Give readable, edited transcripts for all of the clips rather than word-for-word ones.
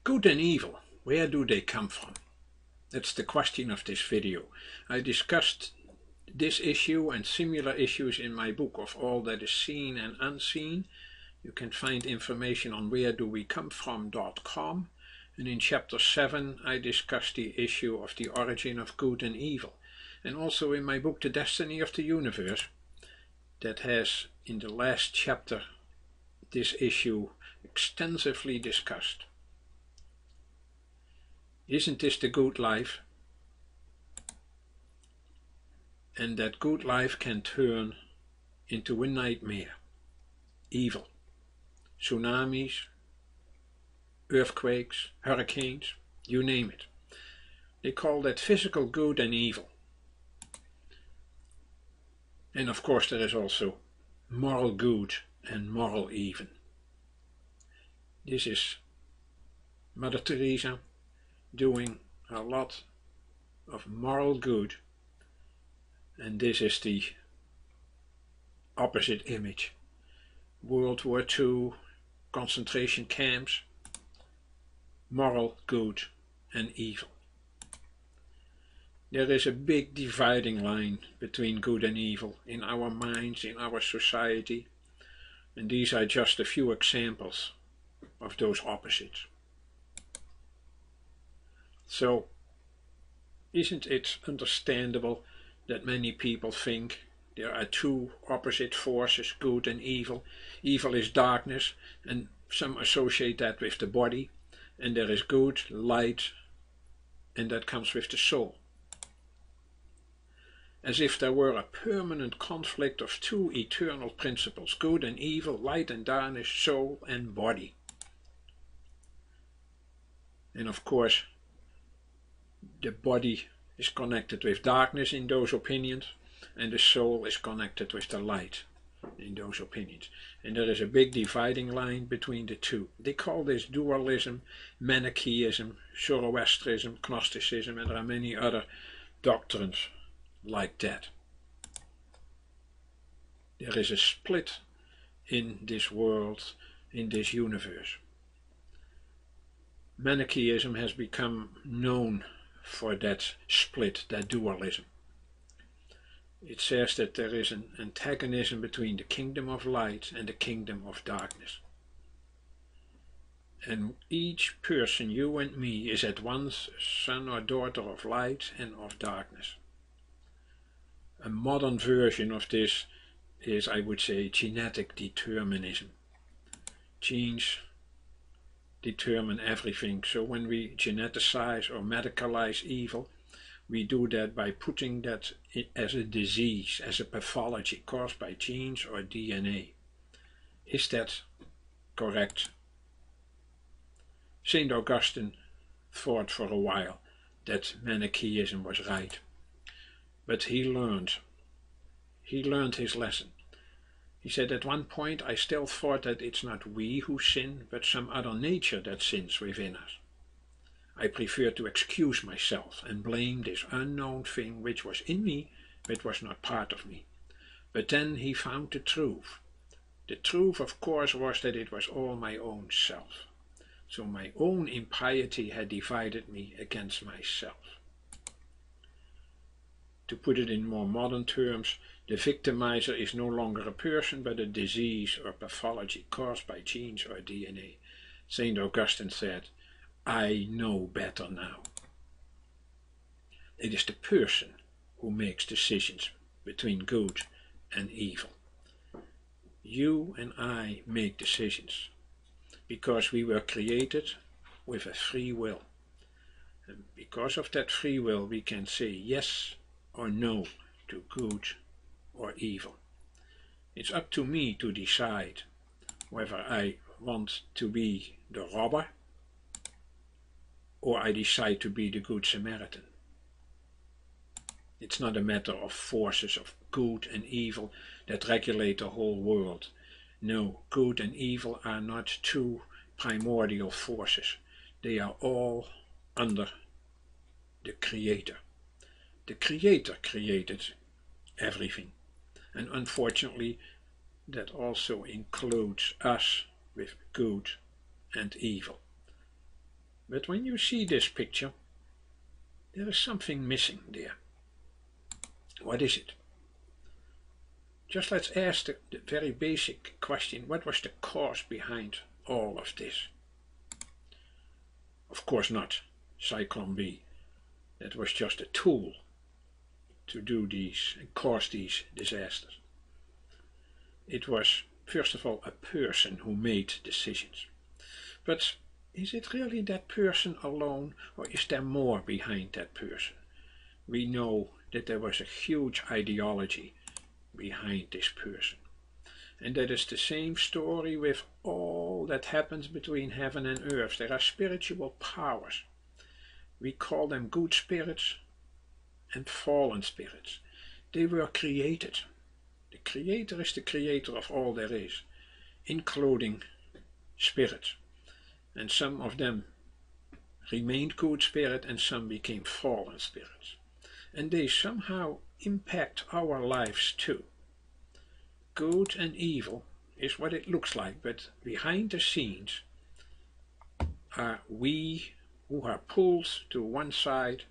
Good and evil, where do they come from? That's the question of this video. I discussed this issue and similar issues in my book of All That Is Seen and Unseen. You can find information on wheredowecomefrom.com, and in chapter 7 I discussed the issue of the origin of good and evil, and also in my book The Destiny of the Universe, that has in the last chapter this issue extensively discussed. Isn't this the good life? And that good life can turn into a nightmare, evil, tsunamis, earthquakes, hurricanes, you name it. They call that physical good and evil. And of course there is also moral good and moral evil. This is Mother Teresa doing a lot of moral good, and this is the opposite image. World War II, concentration camps, moral good and evil. There is a big dividing line between good and evil in our minds, in our society, and these are just a few examples of those opposites. So, isn't it understandable that many people think there are two opposite forces, good and evil? Evil is darkness, and some associate that with the body, and there is good, light, and that comes with the soul. As if there were a permanent conflict of two eternal principles, good and evil, light and darkness, soul and body. And of course, the body is connected with darkness in those opinions, and the soul is connected with the light in those opinions. And there is a big dividing line between the two. They call this dualism, Manichaeism, Zoroastrianism, Gnosticism, and there are many other doctrines like that. There is a split in this world, in this universe. Manichaeism has become known for that split, that dualism. It says that there is an antagonism between the kingdom of light and the kingdom of darkness. And each person, you and me, is at once son or daughter of light and of darkness. A modern version of this is, I would say, genetic determinism. Genes determine everything. So when we geneticize or medicalize evil, we do that by putting that as a disease, as a pathology caused by genes or DNA. Is that correct? St. Augustine thought for a while that Manichaeism was right, but he learned his lesson. He said, at one point I still thought that it's not we who sin, but some other nature that sins within us. I prefer to excuse myself and blame this unknown thing which was in me, but was not part of me. But then he found the truth. The truth, of course, was that it was all my own self. So my own impiety had divided me against myself. To put it in more modern terms, the victimizer is no longer a person, but a disease or pathology caused by genes or DNA. St. Augustine said, I know better now. It is the person who makes decisions between good and evil. You and I make decisions because we were created with a free will. And because of that free will, we can say yes or no to good or evil. It's up to me to decide whether I want to be the robber or I decide to be the Good Samaritan. It's not a matter of forces of good and evil that regulate the whole world. No, good and evil are not two primordial forces. They are all under the Creator. The Creator created everything. And unfortunately, that also includes us with good and evil. But when you see this picture, there is something missing there. What is it? Just let's ask the very basic question, what was the cause behind all of this? Of course not Cyclone B. That was just a tool to do these and cause these disasters. It was, first of all, a person who made decisions. But is it really that person alone, or is there more behind that person? We know that there was a huge ideology behind this person. And that is the same story with all that happens between heaven and earth. There are spiritual powers. We call them good spirits and fallen spirits. They were created. The Creator is the creator of all there is, including spirits. And some of them remained good spirit and some became fallen spirits. And they somehow impact our lives too. Good and evil is what it looks like, but behind the scenes are we who are pulled to one side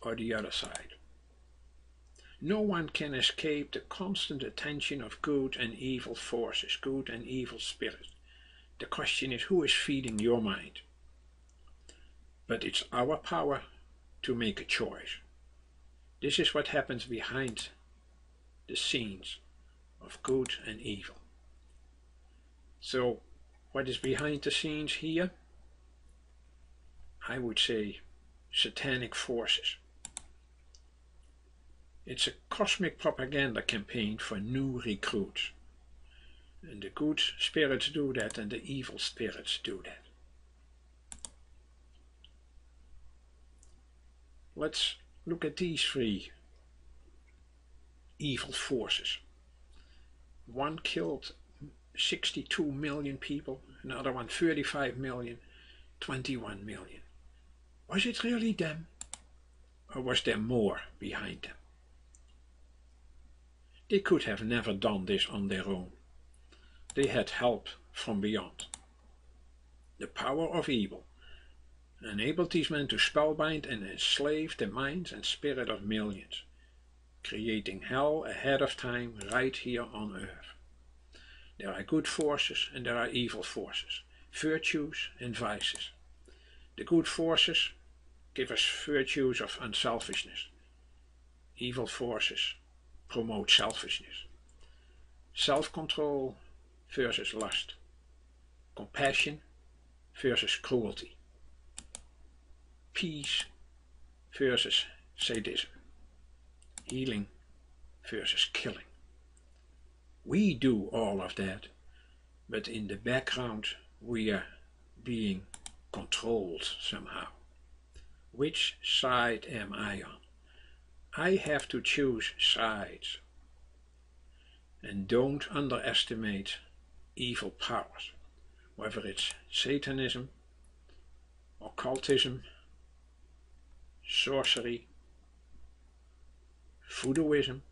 or the other side. No one can escape the constant attention of good and evil forces, good and evil spirits. The question is, who is feeding your mind? But it's our power to make a choice. This is what happens behind the scenes of good and evil. So, what is behind the scenes here? I would say satanic forces. It's a cosmic propaganda campaign for new recruits. And the good spirits do that and the evil spirits do that. Let's look at these three evil forces. One killed 62 million people, another one 35 million, 21 million. Was it really them? Or was there more behind them? They could have never done this on their own. They had help from beyond. The power of evil enabled these men to spellbind and enslave the minds and spirit of millions, creating hell ahead of time right here on earth. There are good forces and there are evil forces, virtues and vices. The good forces give us virtues of unselfishness. Evil forces promote selfishness. Self-control versus lust. Compassion versus cruelty. Peace versus sadism. Healing versus killing. We do all of that, but in the background we are being controlled somehow. Which side am I on? I have to choose sides. And don't underestimate evil powers, whether it's Satanism, occultism, sorcery, voodooism,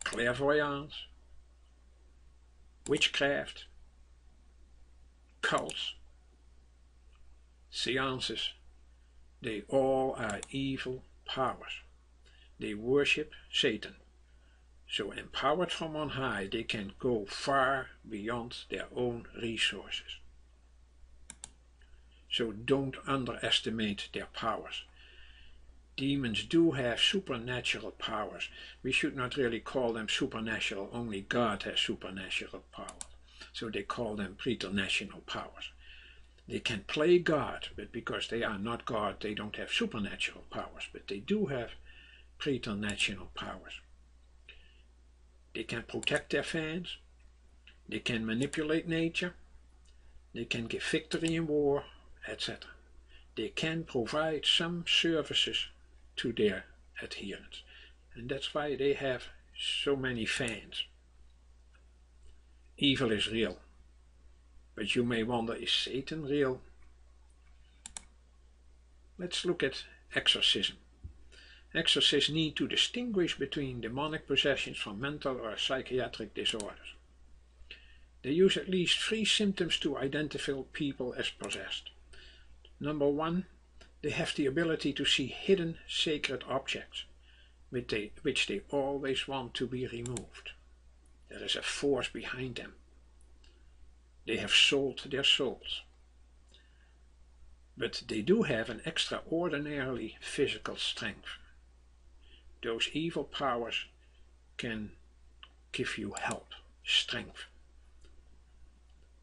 clairvoyance, witchcraft, cults, seances. They all are evil powers. They worship Satan. So empowered from on high, they can go far beyond their own resources. So don't underestimate their powers. Demons do have supernatural powers. We should not really call them supernatural, only God has supernatural powers. So they call them preternatural powers. They can play God, but because they are not God, they don't have supernatural powers, but they do have preternatural powers. They can protect their fans, they can manipulate nature, they can give victory in war, etc. They can provide some services to their adherents, and that's why they have so many fans. Evil is real, but you may wonder, is Satan real? Let's look at exorcism. Exorcists need to distinguish between demonic possessions from mental or psychiatric disorders. They use at least 3 symptoms to identify people as possessed. Number one, they have the ability to see hidden sacred objects, which they always want to be removed. There is a force behind them. They have sold their souls. But they do have an extraordinarily physical strength. Those evil powers can give you help, strength.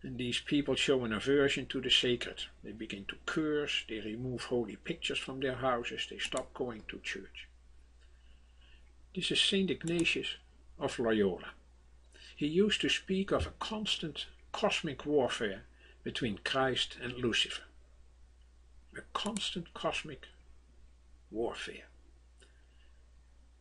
And these people show an aversion to the sacred. They begin to curse, they remove holy pictures from their houses, they stop going to church. This is Saint Ignatius of Loyola. He used to speak of a constant cosmic warfare between Christ and Lucifer. A constant cosmic warfare.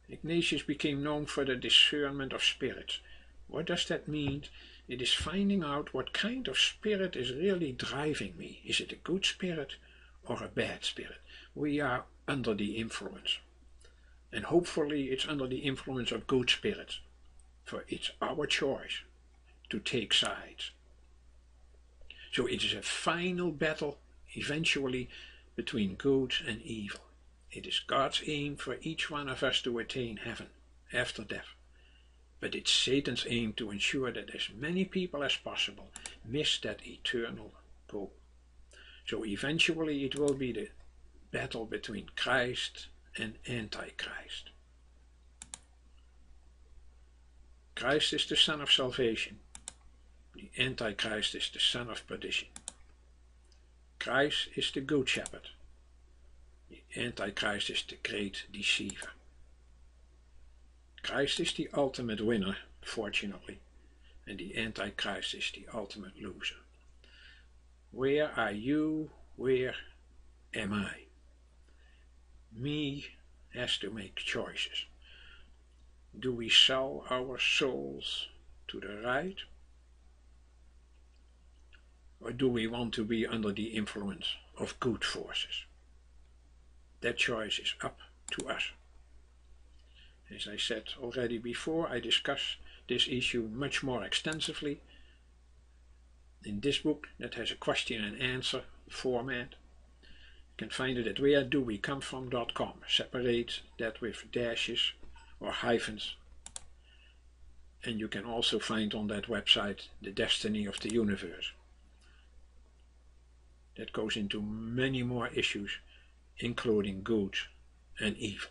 Ignatius became known for the discernment of spirits. What does that mean? It is finding out what kind of spirit is really driving me. Is it a good spirit or a bad spirit? We are under the influence. And hopefully it's under the influence of good spirits. For it's our choice to take sides. So it is a final battle, eventually, between good and evil. It is God's aim for each one of us to attain heaven after death. But it's Satan's aim to ensure that as many people as possible miss that eternal goal. So eventually it will be the battle between Christ and Antichrist. Christ is the son of salvation. The Antichrist is the son of perdition. Christ is the good shepherd. The Antichrist is the great deceiver. Christ is the ultimate winner, fortunately, and the Antichrist is the ultimate loser. Where are you? Where am I? Me has to make choices. Do we sell our souls to the right? Or do we want to be under the influence of good forces? That choice is up to us. As I said already before, I discuss this issue much more extensively in this book that has a question and answer format. You can find it at wheredowecomefrom.com. Separate that with dashes or hyphens. And you can also find on that website the destiny of the universe. That goes into many more issues, including good and evil.